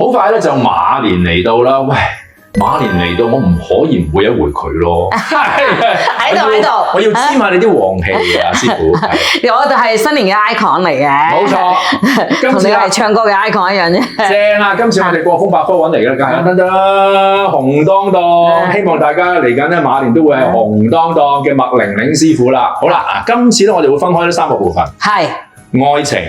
好快咧就馬年嚟到啦，喂！馬年嚟到，我唔可以唔會一會佢咯。喺度，我要沾下你啲旺氣啊，師傅。我就係新年嘅 icon 嚟嘅。冇錯，同你係唱歌嘅 icon 一樣啫。正啊！今次我哋過風百科揾嚟嘅，簡單啦，紅當當。希望大家嚟緊咧馬年都會係紅當當嘅麥玲玲師傅啦。好啦，今次咧我哋會分開呢3個部分。係。愛情、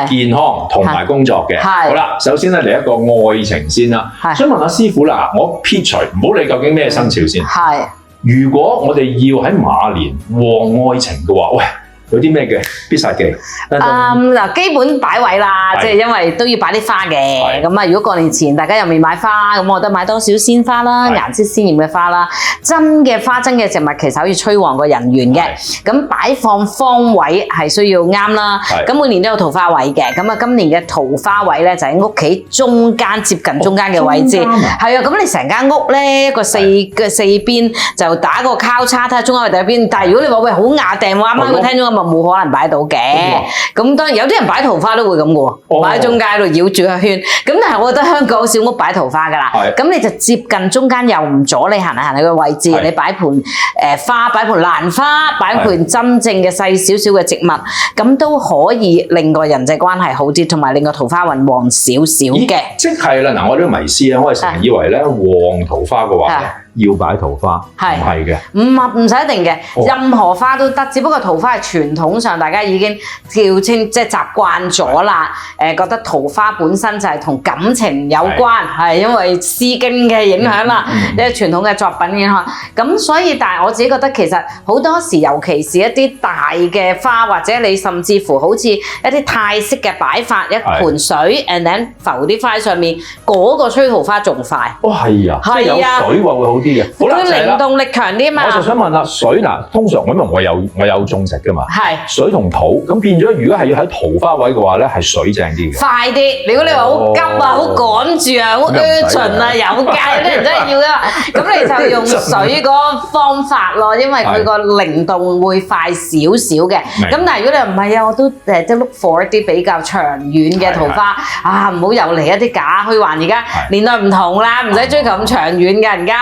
健康同埋工作嘅，好啦，首先咧嚟一個愛情先啦。想問下師傅啦，我撇除唔好理究竟咩生肖先。係，如果我哋要喺馬年旺愛情嘅話，喂，有啲咩嘅必殺技？嗱，基本擺位啦，即係因為都要擺啲花嘅。咁啊，如果過年前大家又未買花，咁我覺得買多少鮮花啦，顏色鮮豔嘅花啦，真嘅花、真嘅植物其實可以催旺個人緣嘅。咁擺放方位係需要啱啦。咁每年都有桃花位嘅。咁啊，今年嘅桃花位咧就喺屋企中間接近中間嘅位置。係啊，咁你成間屋咧個四邊就打個交叉睇下中間係第一邊。但係如果你話喂好壓定，我啱啱我聽咗咁冇可能擺到嘅，咁當然有啲人擺桃花都會咁嘅喎，擺喺中間度繞住個圈。咁但係我覺得香港小屋擺桃花㗎啦，咁你就接近中間又唔阻你行嚟行去嘅位置，你擺盤花，擺盤蘭花，擺盤真正嘅細少少嘅植物，咁都可以令個人際關係好啲，同埋令個桃花運旺少少嘅。即係啦，嗱，我呢個迷思啊，我哋成日以為咧旺桃花嘅話要擺桃花，唔係嘅，唔使一定嘅，任何花都得，只不過桃花係傳統上大家已經叫稱即係習慣咗啦。覺得桃花本身就係同感情有關，係因為《詩經》嘅影響啦，即係傳統嘅作品影響。咁所以，但係我自己覺得其實好多時，尤其是一啲大嘅花，或者你甚至乎好似一啲泰式嘅擺法，一盆水 and then 浮啲花喺上面，嗰個吹桃花仲快。哦，係啊，即係有水喎會好啲嘅。好啦，佢靈動力強啲嘛。我就想問啦，水嗱，通常因為我有種植㗎嘛，水同土咁變咗，如果係要喺桃花位嘅話咧，係水正啲嘅。快啲！如果你話好急啊、好趕住啊、好 urgent 啊、有界有啲人真係要㗎，咁你就用水嗰個方法咯，因為佢個靈動會快少少嘅。咁但係如果你話唔係啊，我都即 look for 一啲比較長遠嘅桃花啊，唔好又嚟一啲假虛幻。而家年代唔同啦，唔使追求咁長遠嘅人家。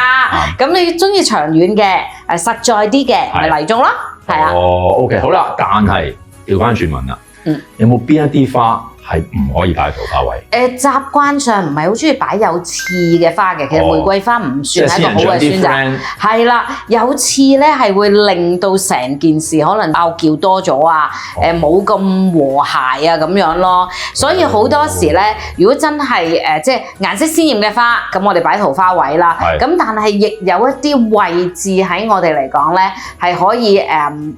咁你中意長遠嘅實在啲嘅，咪嚟種咯，係啊。哦 ，OK， 好啦，但係調翻轉問啦，有冇邊一啲花係唔可以擺喺桃花位？習慣上唔係好中意擺有刺嘅花嘅，其實玫瑰花唔算係一個好嘅選擇。係啦，有刺咧係會令到成件事可能拗撬多咗啊，冇咁和諧啊咁樣咯。所以好多時咧，如果真係即係顏色鮮豔嘅花，咁我哋擺桃花位啦。咁但係亦有一啲位置喺我哋嚟講咧，係可以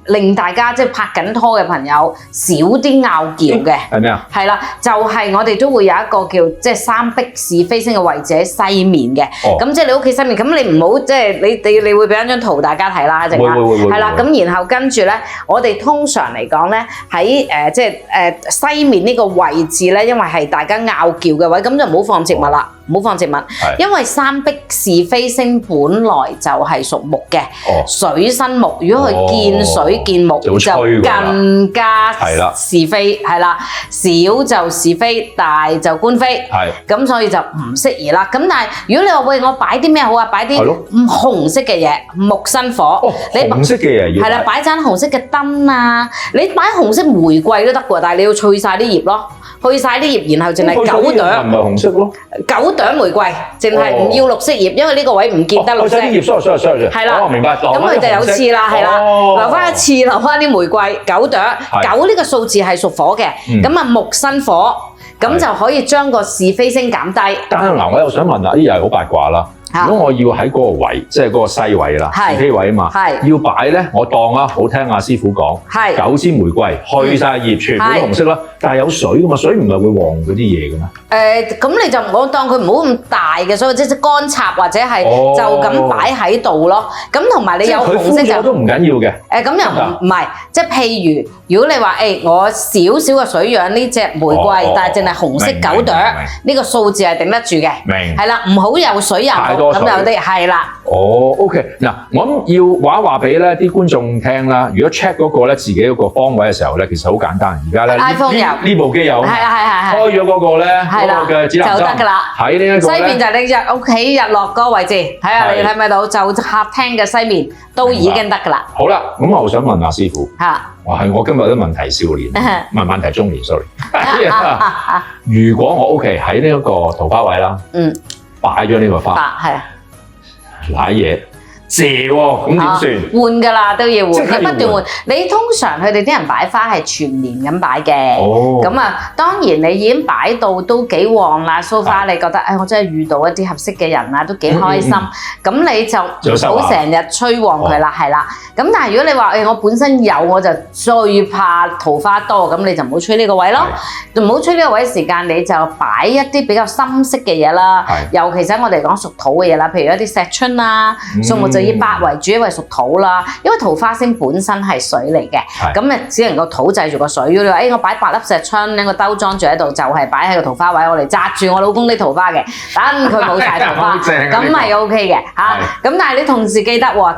令大家即係拍緊拖嘅朋友少啲拗撬嘅。係咩啊？係啦。就係我哋都會有一個叫即係三碧是非星嘅位置喺西面嘅，咁即係你屋企西面，咁你唔好即係你會俾一張圖大家睇啦，一陣間係啦，咁然後跟住咧，我哋通常嚟講咧喺即係西面呢個位置咧，因為係大家拗撬嘅位，咁就唔好放植物啦。唔好放植物，因為三碧是非星本來就係屬木嘅，水生木。如果佢見水見木，就更加是非，係啦，小就是非，大就官非，咁所以就唔適宜啦。咁但係如果你話喂，我擺啲咩好啊？擺啲紅色嘅嘢，木生火。你紅色嘅嘢係啦，擺盞紅色嘅燈啊，你擺紅色玫瑰都得喎，但係你要去晒啲葉咯。去晒啲葉，然後淨係9朵，唔係紅色咯，9朵玫瑰，淨係唔要綠色葉，因為呢個位唔見得綠色。去晒啲葉，sorry，係啦，明白。咁佢就有刺啦，係啦，留翻一刺，留翻啲玫瑰，9朵，9呢個數字係屬火嘅，咁啊木生火，咁就可以將個是非星減低。但係嗱，我又想問啦，呢又係好八卦啦。如果我要喺嗰個位，即係嗰個西位啦，是非位啊嘛，要擺咧，我當啊，好聽阿師傅講，9支玫瑰，去晒葉，全部都紅色啦。但係有水噶嘛，水唔係會旺嗰啲嘢嘅咩？咁你就我當佢唔好咁大嘅，所以即係乾插或者係就咁擺喺度咯。咁同埋你有紅色就都唔緊要嘅。咁又唔係，即係譬如如果你話我少少嘅水養呢隻玫瑰，但係淨係紅色9朵，呢個數字係頂得住嘅。明係啦，唔好有水又唔好多水。咁有啲係啦。哦 ，OK， 嗱，我諗要話俾咧啲觀眾聽啦。如果 check 嗰個咧自己嗰個方位嘅時候咧，其實好簡單。而家咧 iPhone 有呢部機有，係開咗嗰個咧嗰個嘅指南針就得㗎啦。喺呢一個西面就係你屋企日落嗰個位置，睇下你睇唔睇到？就客廳嘅西面都已經得㗎啦。好啦，咁我想問下師傅。嚇。係我今日都問題少年，唔係問題中年 ，sorry。如果我屋企喺呢一個桃花位啦，擺咗呢個花，係啊，瀨嘢謝喎，咁點算？換㗎啦，都要換，即刻要換不斷換。你通常佢哋啲人擺花係全年咁擺嘅，咁啊，當然你已經擺到都幾旺啦。so far 你覺得，我真係遇到一啲合適嘅人啊，都幾開心。咁你就唔好成日催旺佢啦，係啦。咁但係如果你話我本身有，我就最怕桃花多，咁你就唔好吹呢個位咯。唔好吹呢個位時間，你就擺一啲比較深色嘅嘢啦。尤其是我哋講屬土嘅嘢啦，譬如一啲石春啊、樹木就以白為主，因為屬土啦。因為桃花星本身係水嚟嘅，咁只能夠土製住個水。如果你話我擺8粒石春，拎個兜裝住喺度，就係擺喺個桃花位，我嚟紮住我老公啲桃花嘅，等佢冇晒桃花，咁係 OK 嘅嚇。咁但係你同時記得喎，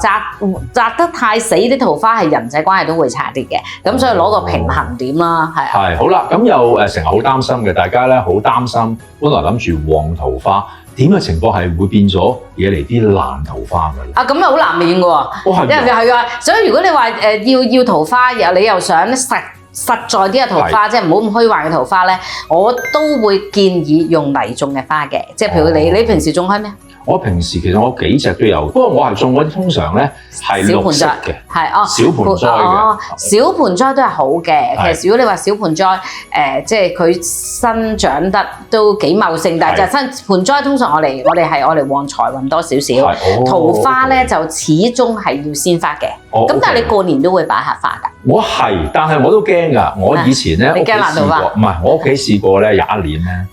紮得太死啲桃花係人際關係都會差啲嘅，咁所以攞個平衡點啦，係。好啦，咁又成日好擔心嘅，大家咧好擔心，本來諗住旺桃花。點嘅情況係會變咗惹嚟啲爛桃花㗎？咁好難免㗎喎，因為係㗎，所以如果你話要桃花，你又想實在啲嘅桃花，即係唔好咁虛幻嘅桃花咧，我都會建議用泥種嘅花嘅，即係譬如你平時種開咩？我平時其實我幾隻都有，不過我係種嗰啲通常咧係綠色嘅，小盆栽嘅。小盆栽都係好嘅。其實如果你話小盆栽，即係佢生長得都幾茂盛，但係就新盆栽通常我哋係我嚟旺財運多少少。桃花咧就始終係要鮮花嘅。咁但係你過年都會擺下花㗎？我係，但係我都驚㗎。我以前咧屋企試過，唔係我屋企試過咧有一年咧。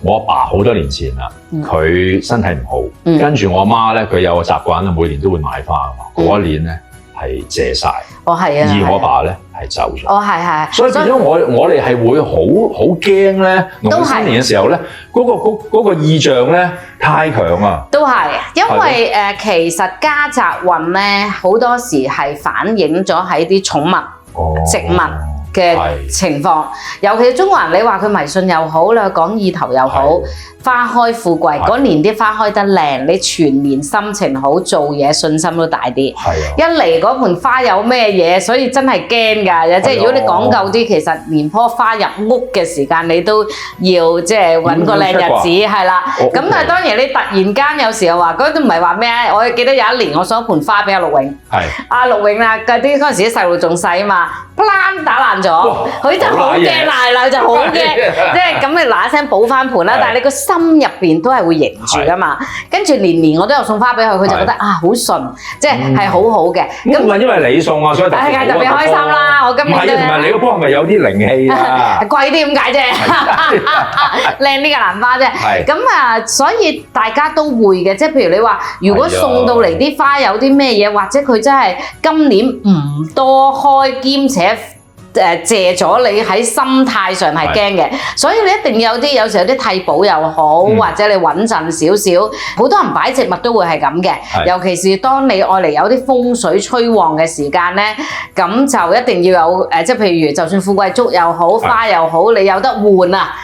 我阿爸好多年前啦，佢身體唔好，跟住我阿媽咧，佢有個習慣啦，每年都會買花㗎嘛。嗰一年咧係謝晒，而我阿爸咧係走咗。係。所以變咗我哋係會好驚咧，農曆新年嘅時候咧，嗰個意象咧太強啊。都係，因為其實家宅運咧好多時係反映咗喺啲寵物、植物嘅情況，尤其是中國人，你話佢迷信又好，你話講意頭又好，花開富貴，嗰年啲花開得靚，你全年心情好，做嘢信心都大啲。一嚟嗰盆花有咩嘢，所以真係驚㗎。即係如果你講究啲，其實連棵花入屋嘅時間，你都要即係揾個靚日子，係啦。咁但係當然你突然間有時候話，嗰都唔係話咩啊？我記得有一年我送一盆花俾阿陸永，阿陸永啊，嗰陣時啲細路仲細啊嘛，砰打爛咗，佢就好驚爛啦，就好驚，即係咁你嗱一聲補翻盆啦。但係你個心入邊都係會凝住噶嘛。跟住年我都有送花俾佢，佢就覺得好順，即係好好嘅。咁唔係因為你送啊，所以特別開心啦。我今年唔係同埋你嗰棵係咪有啲靈氣啊？貴啲咁解啫，靚啲嘅蘭花啫。咁啊，所以大家都會嘅，即係譬如你話，如果送到嚟啲花有啲咩嘢，或者佢真係今年唔多開兼且借咗你喺心態上係驚嘅，所以你一定有時有啲替補又好，或者你穩陣少少。好多人擺植物都會係咁嘅，尤其是當你愛嚟有啲風水吹旺嘅時間咧，咁就一定要有即係譬如就算富貴竹又好，花又好，你有得換啊，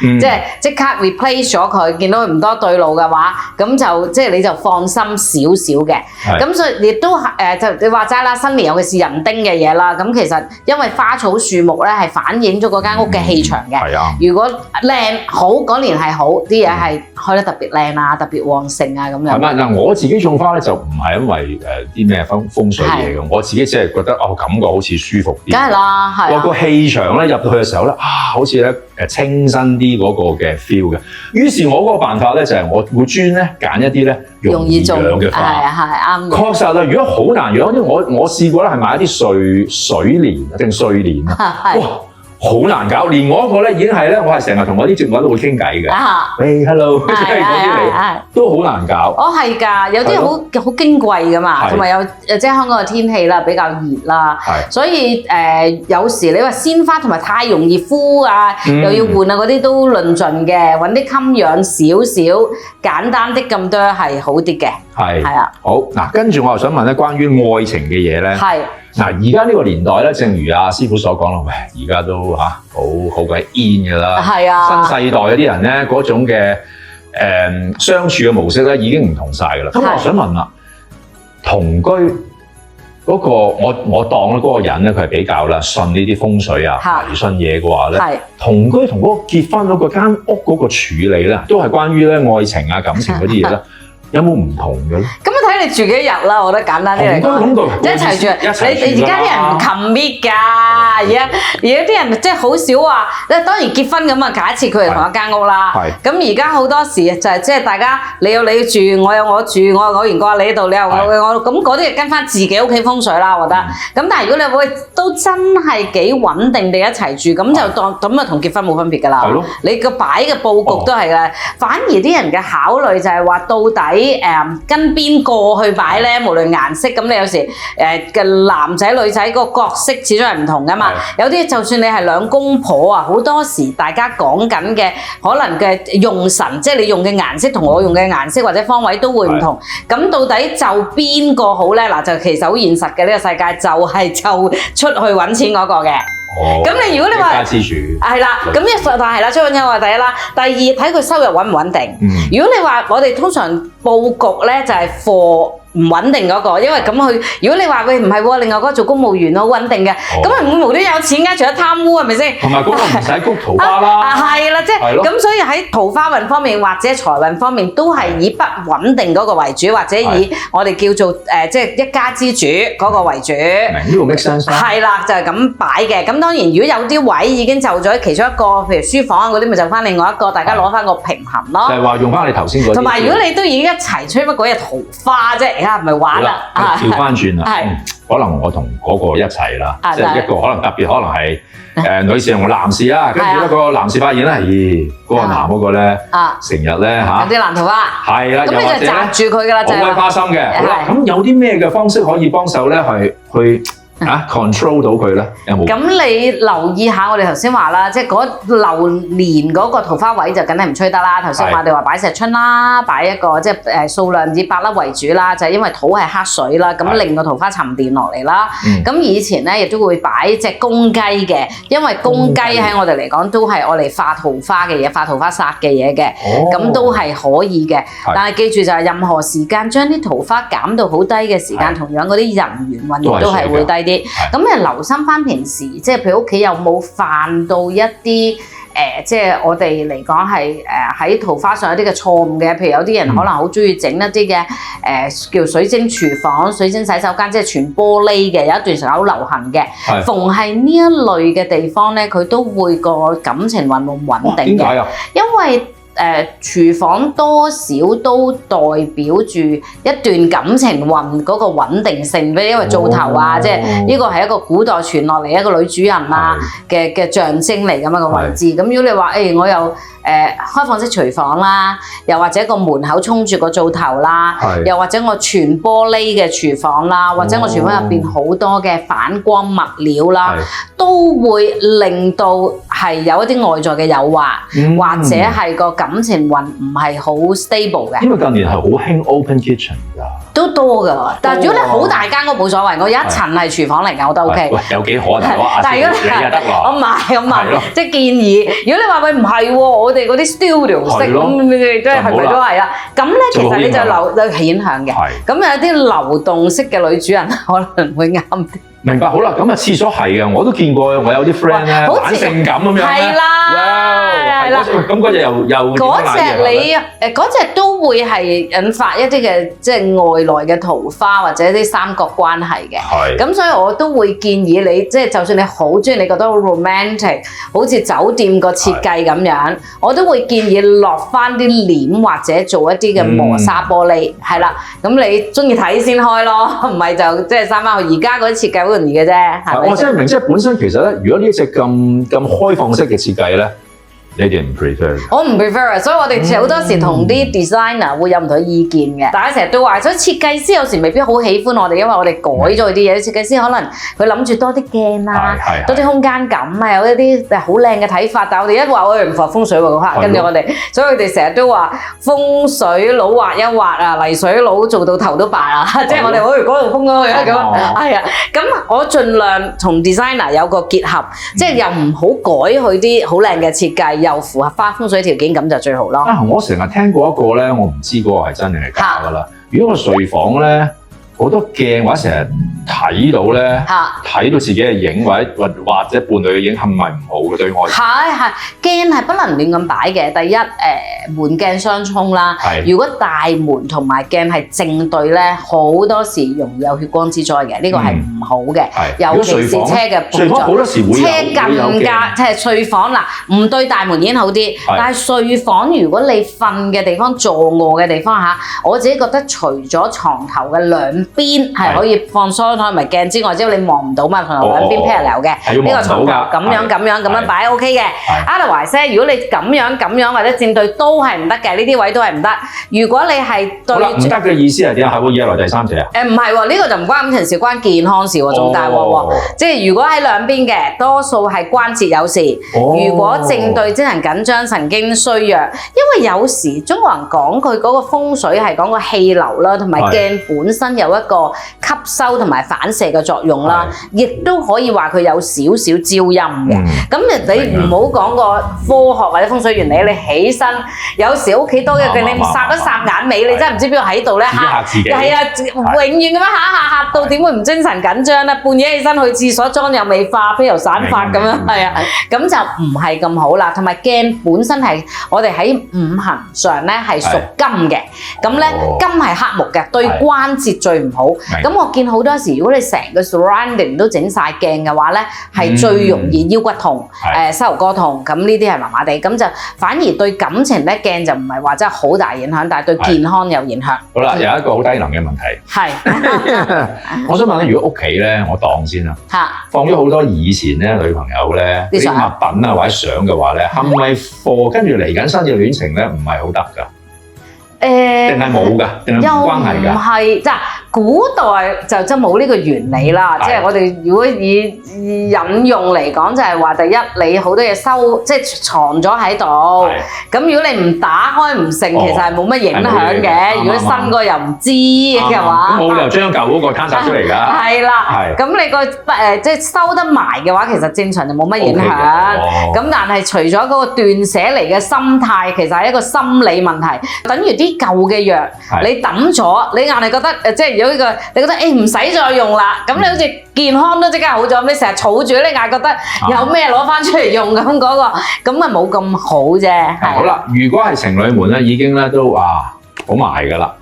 即刻 replace 咗佢，見到佢唔多對路嘅話，咁就即係你就放心少少嘅。咁所以亦都就你話齋啦，新年尤其是人丁嘅嘢啦，咁其實因為花草樹木咧係反映咗嗰間屋嘅氣場嘅。如果靚好嗰年係好，啲嘢係開得特別靚啊，特別旺盛啊咁樣。係咪嗱？我自己種花咧就唔係因為啲咩風水嘢嘅，我自己只係覺得感覺好似舒服啲。梗係啦，係。個氣場咧入到去嘅時候咧，好似咧清新啲嗰個嘅 feel 嘅。於是我嗰個辦法咧就係我會專咧揀一啲咧容易養嘅花。係啱。確實啦，如果好難養啲，我試過咧係買一啲水蓮定睡蓮啊。哇！好難搞，連我一個咧已經係咧，我係成日同我啲接待都會傾偈嘅。喂 ，hello， 即係嗰啲嚟，都好難搞。哦，係㗎，有啲好矜貴㗎嘛，同埋有即係香港嘅天氣啦，比較熱啦，所以有時你話鮮花同埋太容易枯啊，又要換啊嗰啲都論盡嘅，揾啲襟養少少、簡單啲咁多係好啲嘅。係啊，好嗱，跟住我又想問咧，關於愛情嘅嘢咧。係。嗱，而家呢個年代咧，正如阿師傅所講啦，喂，而家都好鬼 in 㗎啦。係啊，新世代嗰啲人咧，嗰種嘅相處嘅模式咧，已經唔同晒㗎啦。咁我想問啦，同居嗰個我當咧嗰個人咧，佢係比較啦信呢啲風水啊、迷信嘢嘅話咧，同居同嗰個結婚嗰個間屋嗰個處理咧，都係關於咧愛情啊、感情嗰啲嘢咧。有冇唔同嘅咧？咁睇你住幾日啦，我覺得簡單啲嚟講，一齊住。你而家啲人唔 commit 㗎，而家啲人即係好少話。當然結婚咁啊，假設佢哋同一間屋啦。咁而家好多時就係即係大家你有你住，我有我住，我完過你呢度，你有我咁嗰啲，跟翻自己屋企風水啦，我覺得。咁但係如果你會都真係幾穩定地一齊住，咁就咁啊同結婚冇分別㗎啦。你個擺嘅佈局都係嘅，反而啲人嘅考慮就係話到底。跟邊個去擺咧？無論顏色咁，你有時嘅男仔女仔個角色始終係唔同噶嘛。有啲就算你係兩公婆啊，好多時大家講緊嘅可能嘅用神，即係你用嘅顏色同我用嘅顏色或者方位都會唔同。咁到底就邊個好咧？嗱，就其實好現實嘅呢個世界就係就出去揾錢嗰個嘅。咁你如果你話家之主係啦，咁但係啦，出揾錢話第一啦，第二睇佢收入穩唔穩定。如果你話我哋通常佈局咧就係貨唔穩定嗰個，因為咁佢如果你話佢唔係喎，另外嗰個做公務員好穩定嘅，咁咪唔會無端有錢㗎，除咗貪污係咪先？同埋嗰個唔使谷桃花啦。係啦，即係咁，所以喺桃花運方面或者財運方面都係以不穩定嗰個為主，或者以我哋叫做即係一家之主嗰個為主。明呢個 make sense。係啦，就係咁擺嘅。咁當然如果有啲位已經就咗其中一個，譬如書房嗰啲，咪就翻另外一個，大家攞翻個平衡咯。就係話用翻你頭先嗰啲。同埋如果你都已經一齊吹乜鬼嘢桃花啫？而家唔係玩啦，調翻轉啦，可能我同嗰個一齊啦，即係一個可能特別，可能係女士同男士啊，跟住咧個男士發現咧，咦，嗰個男嗰個咧，成日咧嚇有啲爛桃花，係啦，咁你就擲住佢㗎啦，就係好鬼花心嘅。好啦，咁有啲咩嘅方式可以幫手咧，去control 到佢咧？有冇？咁你留意下，我哋頭先話啦，即係嗰流年嗰個桃花位就梗係唔吹得啦。頭先我哋話擺石春啦，擺一個即係數量以8粒為主啦，就係因為土係黑水啦，咁令個桃花沉澱落嚟啦。咁以前咧亦都會擺隻公雞嘅，因為公雞喺我哋嚟講都係我哋化桃花嘅嘢，化桃花煞嘅嘢嘅，咁都係可以嘅。但係記住就係任何時間將啲桃花減到好低嘅時間，同樣嗰啲人緣運亦都係會低。咁你留心翻平時，即係譬如屋企有冇犯到一啲即係我哋嚟講係喺桃花上有啲嘅錯誤嘅，譬如有啲人可能好中意整一啲嘅叫水晶廚房、水晶洗手間，即係全玻璃嘅，有一段時間好流行嘅。逢係呢一類嘅地方咧，佢都會個感情運冇穩定嘅。點解啊？因為廚房多少都代表住一段感情運嗰個穩定性，因為灶頭啊，即係呢個係一個古代傳落嚟一個女主人啊嘅象徵嚟咁樣個位置。咁如果你話我又開放式廚房啦，又或者個門口衝住個灶頭啦，又或者我全玻璃嘅廚房啦，或者我廚房入邊好多嘅反光物料啦，都會令到係有一啲外在嘅誘惑，或者係個感情運唔係好 stable 嘅。因為近年係好興 open kitchen 㗎。都多㗎，但係如果你好大間屋冇所謂，我有一層係廚房嚟㗎，我都 OK。喂，有幾可能但係如果你得我唔係咁問，即係建議。如果你話喂唔係喎，我哋嗰啲 studio 式咁，你哋即係係咪都係啊？咁咧其實你就有影響嘅。咁有啲流動式嘅女主人可能會啱啲。明白，好啦，咁啊廁所係嘅，我都見過，我有啲 friend 咧玩性感咁樣咧，係啦，咁嗰隻又嗰隻嗰隻都會係引發一啲嘅即係外來嘅桃花或者啲三角關係嘅，咁所以我都會建議你，即係就算你好中意，你覺得好 romantic， 好似酒店個設計咁樣，我都會建議落翻啲簾或者做一啲嘅磨砂玻璃，係啦，咁你中意睇先開咯，唔係就即係閂翻去。而家嗰啲設計好容易嘅啫，係咪？我真係明，即係本身其實咧，如果呢一隻咁開放式嘅設計咧，你哋唔 prefer？ 我唔 prefer， 所以我哋好多時同啲 designer 會有唔同嘅意見嘅。大家成日都話，所以設計師有時未必好喜歡我哋，因為我哋改咗啲嘢。設計師可能佢諗住多啲鏡啊，多啲空間感啊，有一啲好靚嘅睇法。但係我哋一話我哋唔符合風水喎嗰刻，跟住我哋，所以佢哋成日都話風水佬畫一畫啊，泥水佬做到頭都白啊，即係我哋嗰度風嗰個咁。係啊，咁我盡量同 designer 有個結合，即係又唔好改佢啲好靚嘅設計。又符合翻風水條件，咁就最好咯。我成日聽過一個咧，我唔知嗰個係真定係假噶啦。如果個睡房咧好多鏡或者成日睇到咧，睇到自己嘅影或者伴侶嘅影，係咪唔好嘅對外？係鏡係不能亂咁擺嘅。第一門鏡相沖啦。如果大門同埋鏡係正對咧，好多時容易有血光之災嘅，呢個係唔好嘅。尤其是車嘅睡房好多時會有車更加即係睡房嗱，唔對大門已經好啲，但係睡房如果你瞓嘅地方、坐臥嘅地方嚇，我自己覺得除咗床頭嘅兩邊係可以放梳台同埋鏡之外，之後你望唔到嘛，床頭兩邊 parallel 嘅呢個床頭咁樣擺 OK 嘅。Otherwise 如果你咁樣或者正對都係唔得嘅，呢啲位都係唔得。如果你係對唔得嘅意思係點啊？係會惹來第三者啊？唔係喎，呢個就唔關感情事，關健康事喎，仲大鑊喎。即係如果喺兩邊嘅，多數係關節有事。如果正對精神緊張、神經衰弱，因為有時中國人講佢嗰個風水係講個氣流啦，同埋鏡本身有一個吸收同埋反射嘅作用啦，亦都可以話佢有少少招陰嘅。咁你唔好講個科學或者風水原理，你起身有時屋企多嘅佢，你霎一霎眼尾，你真係唔知邊個喺度咧嚇，係啊，永遠咁樣嚇到點會唔精神緊張咧？半夜起身去廁所妝又未化，披頭散髮咁樣，係啊，咁就唔係咁好啦。同埋鏡本身係我哋喺五行上咧係屬金嘅，咁咧金係克木嘅，對關節最唔好。咁我見好多時，如果你成個 surrounding 都整晒鏡嘅話咧，係最容易腰骨痛、膝頭哥痛，咁呢啲係麻麻地。咁就反而對感情咧，鏡就唔係話真係好大影響，但係對健康有影響。好啦，有一個好低能嘅問題。係，我想問咧，如果屋企咧，我當先啦，放咗好多以前咧女朋友咧啲物品啊或者相嘅話咧，係咪貨跟住嚟緊新嘅戀情咧唔係好得㗎？定係冇㗎？定係冇關係㗎？又唔係，即係古代就真冇呢個原理啦。即係我哋如果以引用嚟講，就係話第一，你好多嘢收即係藏咗喺度。咁如果你唔打開唔成，其實係冇乜影響嘅。如果新個又唔知嘅話，冇理由將舊嗰個攤曬出嚟㗎。係啦，咁你個即係收得埋嘅話，其實正常就冇乜影響。咁但係除咗嗰個斷捨離嘅心態，其實係一個心理問題，等於啲舊嘅藥，你抌咗，你硬係覺得即係如果呢個你覺得唔使再用啦，咁你好似健康都即刻好咗，你成日儲住，你硬覺得有咩攞翻出嚟用咁嗰個，咁啊冇咁好啫。好啦，如果係情侶們咧，已經咧都好埋㗎啦。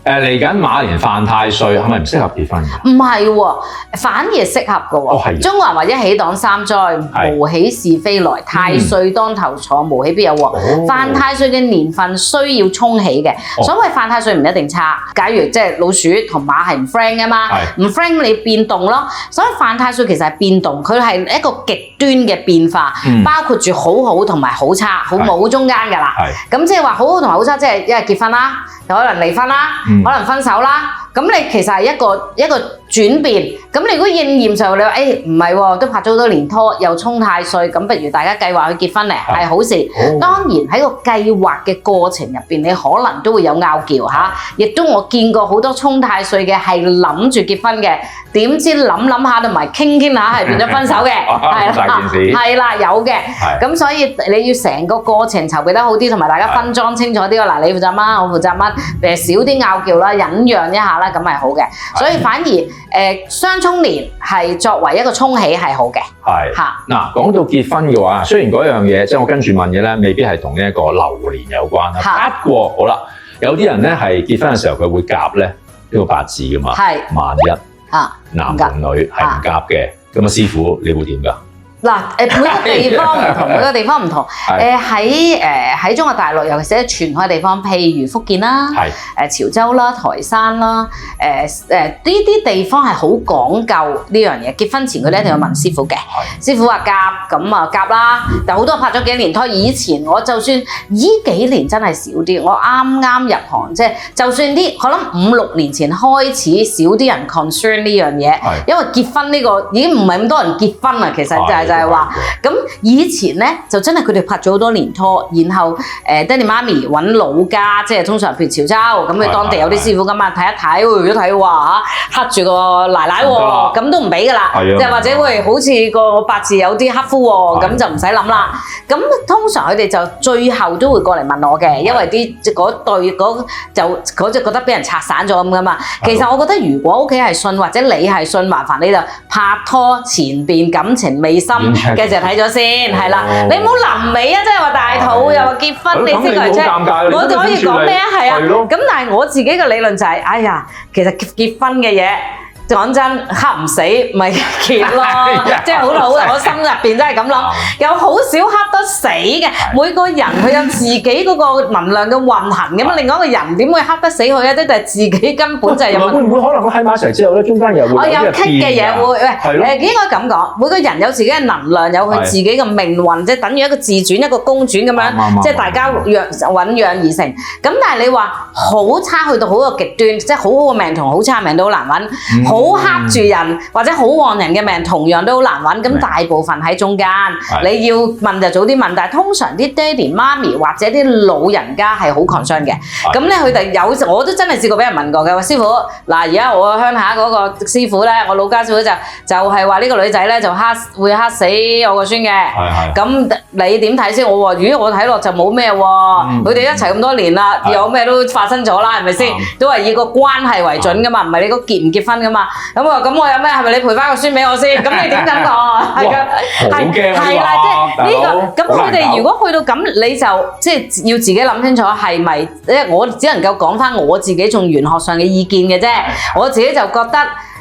嚟緊馬年犯太歲，係咪唔適合結婚嘅？唔係喎，反而適合嘅喎。中國人話一喜擋三災，無喜是非來，太歲當頭坐，無喜必有禍。犯太歲嘅年份需要沖喜嘅。所謂犯太歲唔一定差，假如即係老鼠同馬係唔 friend 㗎嘛，唔 friend 你變動咯。所以犯太歲其實係變動，佢係一個極端嘅變化，包括住好好同埋好差，好冇中間㗎啦。咁即係話好好同埋好差，即係一係結婚啦，有可能離婚啦。可能分手啦，咁你其實係一個轉變。咁你如果應驗就你話唔係喎，都拍咗好多年拖，又沖太歲，咁不如大家計劃去結婚咧，係好事。當然喺個計劃嘅過程入邊，你可能都會有拗撬嚇，亦都我見過好多沖太歲嘅係諗住結婚嘅，點知諗下同埋傾下係變咗分手嘅，係啦，有嘅。咁所以你要成個過程籌備得好啲，同埋大家分裝清楚啲咯。嗱，你負責乜，我負責乜，少啲拗撬啦，忍讓一下啦，咁係好嘅。所以反而雙沖年係作為一個沖喜係好嘅。嗱，講到結婚嘅話，雖然嗰樣嘢即係我跟住問嘅咧，未必係同呢一個流年有關啦。不過好啦，有啲人咧係結婚嘅時候佢會夾咧呢個八字㗎嘛。萬一男同女係唔夾嘅，咁師傅你會點㗎？嗱每個地方唔同，每個地方唔同。喺中國大陸，尤其是喺沿海地方，譬如福建啦、潮州啦、台山啦，呢啲地方係好講究呢樣嘢。結婚前佢哋一定要問師傅嘅，師傅話夾咁啊夾啦。但好多拍咗幾年拖，以前我就算依幾年真係少啲。我啱啱入行，即係就算啲可能5、6年前開始少啲人 concern 呢樣嘢，因為結婚呢個已經唔係咁多人結婚啦。其實就係話，咁以前咧就真係佢哋拍咗好多年拖，然後爹哋媽咪揾老家，即係通常譬如潮州咁，佢當地有啲師傅咁啊睇一睇，如果睇話嚇黑住個奶奶喎，咁都唔俾噶啦，即係或者會好似個八字有啲黑夫喎，咁就唔使諗啦。咁通常佢哋就最後都會過嚟問我嘅，因為啲嗰對嗰就覺得俾人拆散咗咁噶嘛。其實我覺得如果屋企係信或者你係信，麻煩你就拍拖前邊感情未深嘅就睇咗先，係啦。你唔好臨尾啊，即係話大肚又話結婚，你先嚟 check。我哋可以講咩啊？係啊。咁但係我自己嘅理論就係，哎呀，其實結婚嘅嘢。講真，黑唔死咪結咯，即係好老。我心入邊真係咁諗，有好少黑得死嘅。每個人佢有自己嗰個能量嘅運行咁啊，另外一個人點會黑得死佢啊？即係自己根本就係有問題。會唔會可能佢喺埋一齊之後咧，中間又會有棘嘅嘢會？應該咁講，每個人有自己嘅能量，有佢自己嘅命運，即係等於一個自轉一個公轉咁樣，即係大家醞釀而成。咁但係你話好差去到好個極端，即係好好嘅命同好差命都好難揾。好黑住人或者好旺人嘅命，同樣都好難揾。咁大部分喺中間，你要問就早啲問。但係通常啲爹哋媽咪或者啲老人家係好 concern 嘅。咁咧佢哋有時我都真係試過俾人問過嘅。話師傅嗱，而家我鄉下嗰個師傅咧，我老家師傅就係話呢個女仔咧就會黑死我個孫嘅。咁你點睇先？我話如果我睇落就冇咩喎。佢哋一齊咁多年啦，有咩都發生咗啦，係咪先？都係以個關係為準噶嘛，唔係你個結唔結婚噶嘛。咁我有咩？係咪你賠翻個孫俾我先？咁你點講啊？係啦，即係呢個。咁佢哋如果去到咁，你就即係要自己諗清楚係咪？我只能夠講翻我自己從玄學上嘅意見嘅啫。我自己就覺得。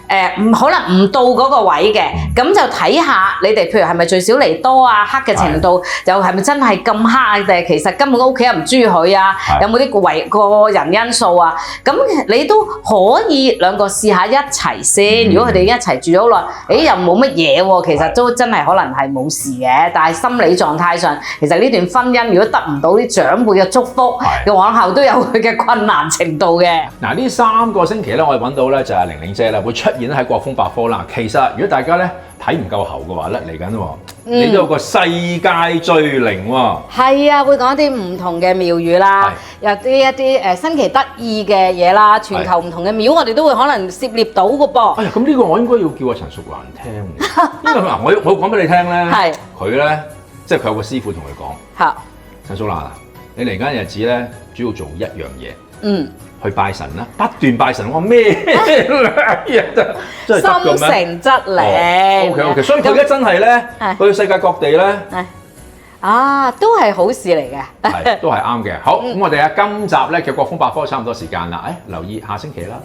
可能唔到嗰個位嘅，咁就睇下你哋，譬如係咪聚少離多啊，黑嘅程度又係咪真係咁黑啊？定係其實根本屋企人唔中意佢啊？有冇啲個人因素啊？咁你都可以兩個試下一齊先。如果佢哋一齊住咗好耐，又冇乜嘢喎，其實都真係可能係冇事嘅。但係心理狀態上，其實呢段婚姻如果得唔到啲長輩嘅祝福，往後都有佢嘅困難程度嘅。嗱，呢3個星期咧，我哋揾到咧就係玲玲姐啦，會出現喺國風百科啦。其實如果大家咧睇唔夠喉嘅話咧，嚟緊喎，你都有個世界最靈喎。係啊，會講一啲唔同嘅廟宇啦，有啲一啲新奇得意嘅嘢啦，全球唔同嘅廟我哋都會可能涉獵到嘅噃。哎呀，咁呢個我應該要叫阿陳淑蘭聽嘅，因為嗱，我講俾你聽咧，佢咧即係佢有個師傅同佢講，陳淑蘭啊，你嚟緊日子咧，主要做一樣嘢，去拜神啦，不斷拜神。我話咩嘢真係心誠則靈。OK， 所以佢而家真係咧，去世界各地咧，都係好事嚟嘅，都係啱嘅。好，咁我哋今集咧嘅國風百科差唔多時間啦，留意下星期啦。